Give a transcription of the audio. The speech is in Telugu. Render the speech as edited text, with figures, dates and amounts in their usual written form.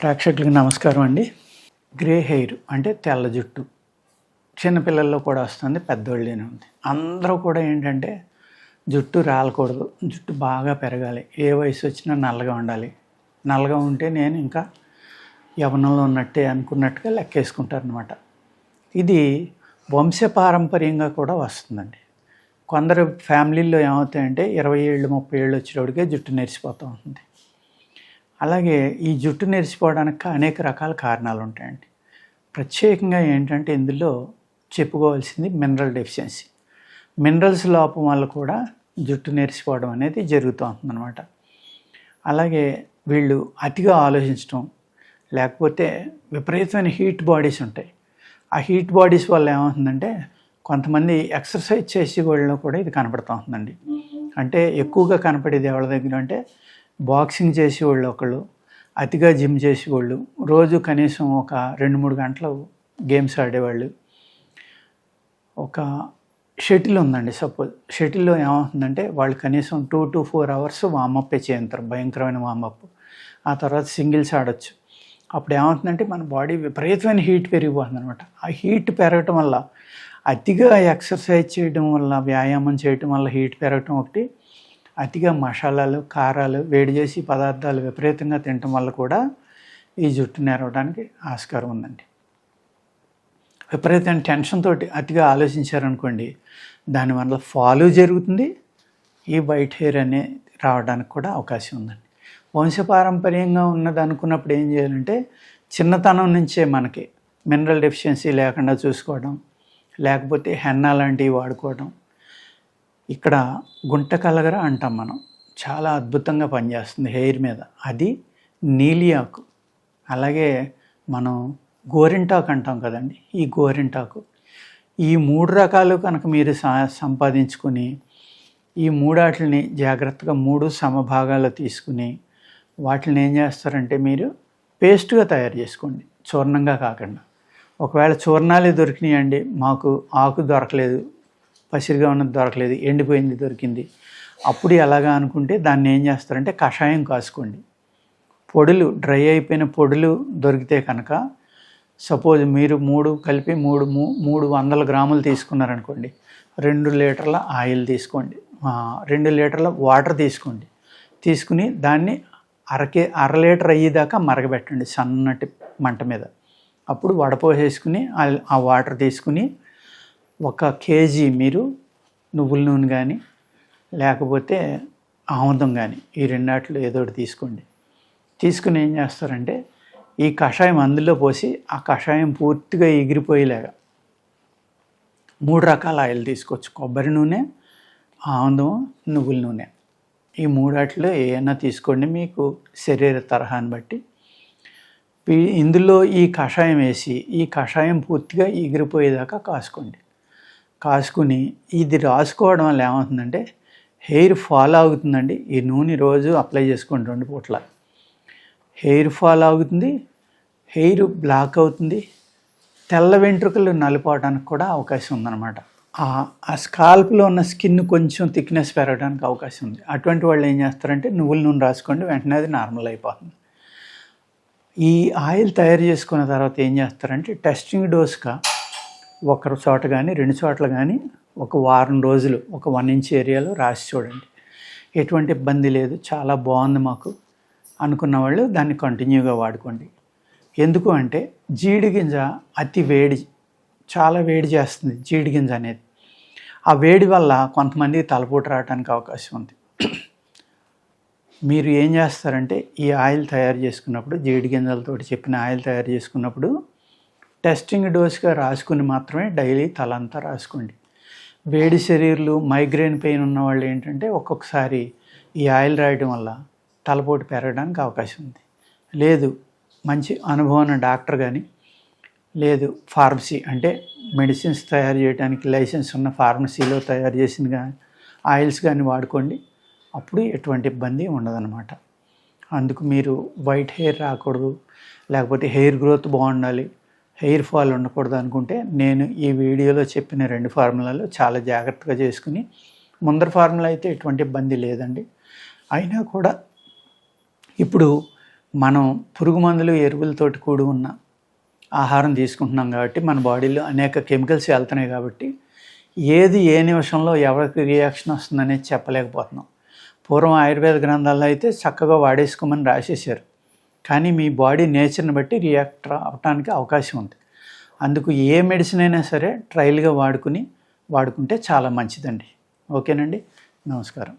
ప్రేక్షకులకు నమస్కారం అండి. గ్రే హెయిర్ అంటే తెల్ల జుట్టు చిన్నపిల్లల్లో కూడా వస్తుంది, పెద్దోళ్ళనే ఉంది. అందరూ కూడా ఏంటంటే జుట్టు రాలకూడదు, జుట్టు బాగా పెరగాలి, ఏ వయసు వచ్చినా నల్లగా ఉండాలి, నల్లగా ఉంటే నేను ఇంకా యవ్వనంలో ఉన్నట్టే అనుకున్నట్టుగా లెక్కేసుకుంటారనమాట. ఇది వంశపారంపర్యంగా కూడా వస్తుందండి. కొందరు ఫ్యామిలీల్లో ఏమవుతాయంటే 20 ఏళ్ళు 30 ఏళ్ళు వచ్చేటప్పటికే జుట్టు నెరిసిపోతూ ఉంటుంది. అలాగే ఈ జుట్టు నెరిసిపోవడానికి అనేక రకాల కారణాలు ఉంటాయండి. ప్రత్యేకంగా ఏంటంటే ఇందులో చెప్పుకోవాల్సింది మినరల్ డెఫిషియన్సీ. మినరల్స్ లోపం వల్ల కూడా జుట్టు నెరిసిపోవడం అనేది జరుగుతూ ఉంటుందన్నమాట. అలాగే వీళ్ళు అతిగా ఆలోచించడం, లేకపోతే విపరీతమైన హీట్ బాడీస్ ఉంటాయి. ఆ హీట్ బాడీస్ వల్ల ఏమవుతుందంటే కొంతమంది ఎక్సర్సైజ్ చేసే వాళ్ళలో కూడా ఇది కనపడుతూ ఉంటుందండి. అంటే ఎక్కువగా కనపడేది ఎవరి దగ్గర అంటే బాక్సింగ్ చేసేవాళ్ళు ఒకళ్ళు, అతిగా జిమ్ చేసేవాళ్ళు, రోజు కనీసం ఒక 2-3 గంటలు గేమ్స్ ఆడేవాళ్ళు. ఒక షటిల్ ఉందండి, సపోజ్ షటిల్లో ఏమవుతుందంటే వాళ్ళు కనీసం 2 to 4 hours వామప్పే చేయంతారు, భయంకరమైన వామప్. ఆ తర్వాత సింగిల్స్ ఆడొచ్చు. అప్పుడు ఏమవుతుందంటే మన బాడీ విపరీతమైన హీట్ పెరిగిపోతుంది అనమాట. ఆ హీట్ పెరగటం వల్ల, అతిగా ఎక్సర్సైజ్ చేయడం వల్ల, వ్యాయామం చేయటం వల్ల హీట్ పెరగటం ఒకటి, అతిగా మసాలాలు కారాలు వేడి చేసి పదార్థాలు విపరీతంగా తినటం వల్ల కూడా ఈ జుట్టు నెరవడానికి ఆస్కారం ఉందండి. విపరీతమైన టెన్షన్ తోటి అతిగా ఆలోచించారనుకోండి, దానివల్ల ఫాలు జరుగుతుంది, ఈ వైట్ హెయిర్ అనేది రావడానికి కూడా అవకాశం ఉందండి. వంశపారంపర్యంగా ఉన్నది అనుకున్నప్పుడు ఏం చేయాలంటే చిన్నతనం నుంచే మనకి మినరల్ డెఫిషియన్సీ లేకుండా చూసుకోవడం, లేకపోతే హెన్నా లాంటివి వాడుకోవడం. ఇక్కడ గుంట కలగర అంటాం మనం, చాలా అద్భుతంగా పనిచేస్తుంది హెయిర్ మీద. అది నీలి ఆకు. అలాగే మనం గోరింటాకు అంటాం కదండి, ఈ గోరింటాకు. ఈ 3 రకాలు కనుక మీరు సంపాదించుకొని ఈ 3 వాటిని జాగ్రత్తగా 3 సమభాగాలు తీసుకుని వాటిని ఏం చేస్తారంటే మీరు పేస్ట్గా తయారు చేసుకోండి, చూర్ణంగా కాకుండా. ఒకవేళ చూర్ణాలే దొరికినాయండి, మాకు ఆకు దొరకలేదు, పసిరిగా ఉన్నది దొరకలేదు, ఎండిపోయింది దొరికింది, అప్పుడు ఎలాగా అనుకుంటే దాన్ని ఏం చేస్తారంటే కషాయం కాసుకోండి. పొడులు, డ్రై అయిపోయిన పొడులు దొరికితే కనుక, సపోజ్ మీరు 3 కలిపి 300 గ్రాములు తీసుకున్నారనుకోండి, 2 లీటర్ల ఆయిల్ తీసుకోండి, 2 లీటర్ల వాటర్ తీసుకోండి. తీసుకుని దాన్ని అర లీటర్ అయ్యేదాకా మరగబెట్టండి సన్నటి మంట మీద. అప్పుడు వడపోసేసుకుని ఆ వాటర్ తీసుకుని 1 kg మీరు నువ్వుల నూనె కానీ లేకపోతే ఆముదం కానీ, ఈ 2 వాటిలో ఏదో ఒకటి తీసుకోండి. తీసుకుని ఏం చేస్తారంటే ఈ కషాయం అందులో పోసి ఆ కషాయం పూర్తిగా ఎగిరిపోయేలాగా 3 రకాల ఆయిల్ తీసుకోవచ్చు. కొబ్బరి నూనె, ఆముదం, నువ్వుల నూనె, ఈ 3 వాటిలో ఏమైనా తీసుకోండి మీకు శరీర తరహాన్ని బట్టి. ఇందులో ఈ కషాయం వేసి ఈ కషాయం పూర్తిగా ఎగిరిపోయేదాకా కాసుకోండి. కాసుకుని ఇది రాసుకోవడం వల్ల ఏమవుతుందంటే హెయిర్ ఫాల్ ఆగుతుందండి. ఈ నూనె రోజు అప్లై చేసుకోండి 2 పూట్ల. హెయిర్ ఫాల్ ఆగుతుంది, హెయిర్ బ్లాక్ అవుతుంది, తెల్ల వెంట్రుకలు నలిపోవడానికి కూడా అవకాశం ఉందన్నమాట. ఆ స్కాల్ప్లో ఉన్న స్కిన్ కొంచెం థిక్నెస్ పెరగడానికి అవకాశం ఉంది. అటువంటి వాళ్ళు ఏం చేస్తారంటే నువ్వుల నూనె రాసుకోండి, వెంటనే అది నార్మల్ అయిపోతుంది. ఈ ఆయిల్ తయారు చేసుకున్న తర్వాత ఏం చేస్తారంటే టెస్టింగ్ డోస్గా 1 చోట కానీ 2 చోట్ల కానీ ఒక వారం రోజులు ఒక 1 inch ఏరియాలో రాసి చూడండి. ఎటువంటి ఇబ్బంది లేదు, చాలా బాగుంది మాకు అనుకున్న వాళ్ళు దాన్ని కంటిన్యూగా వాడుకోండి. ఎందుకు అంటే జీడి గింజ అతి వేడి, చాలా వేడి చేస్తుంది జీడి గింజ అనేది. ఆ వేడి వల్ల కొంతమందికి తలపోటు రావడానికి అవకాశం ఉంది. మీరు ఏం చేస్తారంటే ఈ ఆయిల్ తయారు చేసుకున్నప్పుడు, జీడి గింజలతోటి చెప్పిన ఆయిల్ తయారు చేసుకున్నప్పుడు టెస్టింగ్ డోస్గా రాసుకుని మాత్రమే డైలీ తలంతా రాసుకోండి. వేడి శరీరాలు, మైగ్రేన్ పెయిన్ ఉన్న వాళ్ళు ఏంటంటే ఒక్కొక్కసారి ఈ ఆయిల్ రాయడం వల్ల తలపోటు పెరగడానికి అవకాశం ఉంది. లేదు మంచి అనుభవం ఉన్న డాక్టర్ కానీ, లేదు ఫార్మసీ అంటే మెడిసిన్స్ తయారు చేయడానికి లైసెన్స్ ఉన్న ఫార్మసీలో తయారు చేసిన కానీ ఆయిల్స్ కానీ వాడుకోండి. అప్పుడు ఎటువంటి ఇబ్బంది ఉండదన్నమాట. అందుకు మీరు వైట్ హెయిర్ రాకూడదు, లేకపోతే హెయిర్ గ్రోత్ బాగుండాలి, హెయిర్ ఫాల్ ఉండకూడదు అనుకుంటే నేను ఈ వీడియోలో చెప్పిన 2 ఫార్ములాలు చాలా జాగ్రత్తగా చేసుకుని, ముందర ఫార్ములా అయితే ఎటువంటి ఇబ్బంది లేదండి. అయినా కూడా ఇప్పుడు మనం పురుగు మందులు ఎరువులతోటి కూడి ఉన్న ఆహారం తీసుకుంటున్నాం కాబట్టి మన బాడీలో అనేక కెమికల్స్ వెళ్తున్నాయి కాబట్టి ఏది ఏ నిమిషంలో ఎవరికి రియాక్షన్ వస్తుందనేది చెప్పలేకపోతున్నాం. పూర్వం ఆయుర్వేద గ్రంథాల్లో అయితే చక్కగా వాడేసుకోమని రాసేసారు, కానీ మీ బాడీ నేచర్ని బట్టి రియాక్ట్ అవడానికి అవకాశం ఉంది. అందుకు ఏ మెడిసిన్ అయినా సరే ట్రయల్గా వాడుకుంటే చాలా మంచిదండి. ఓకేనండి, నమస్కారం.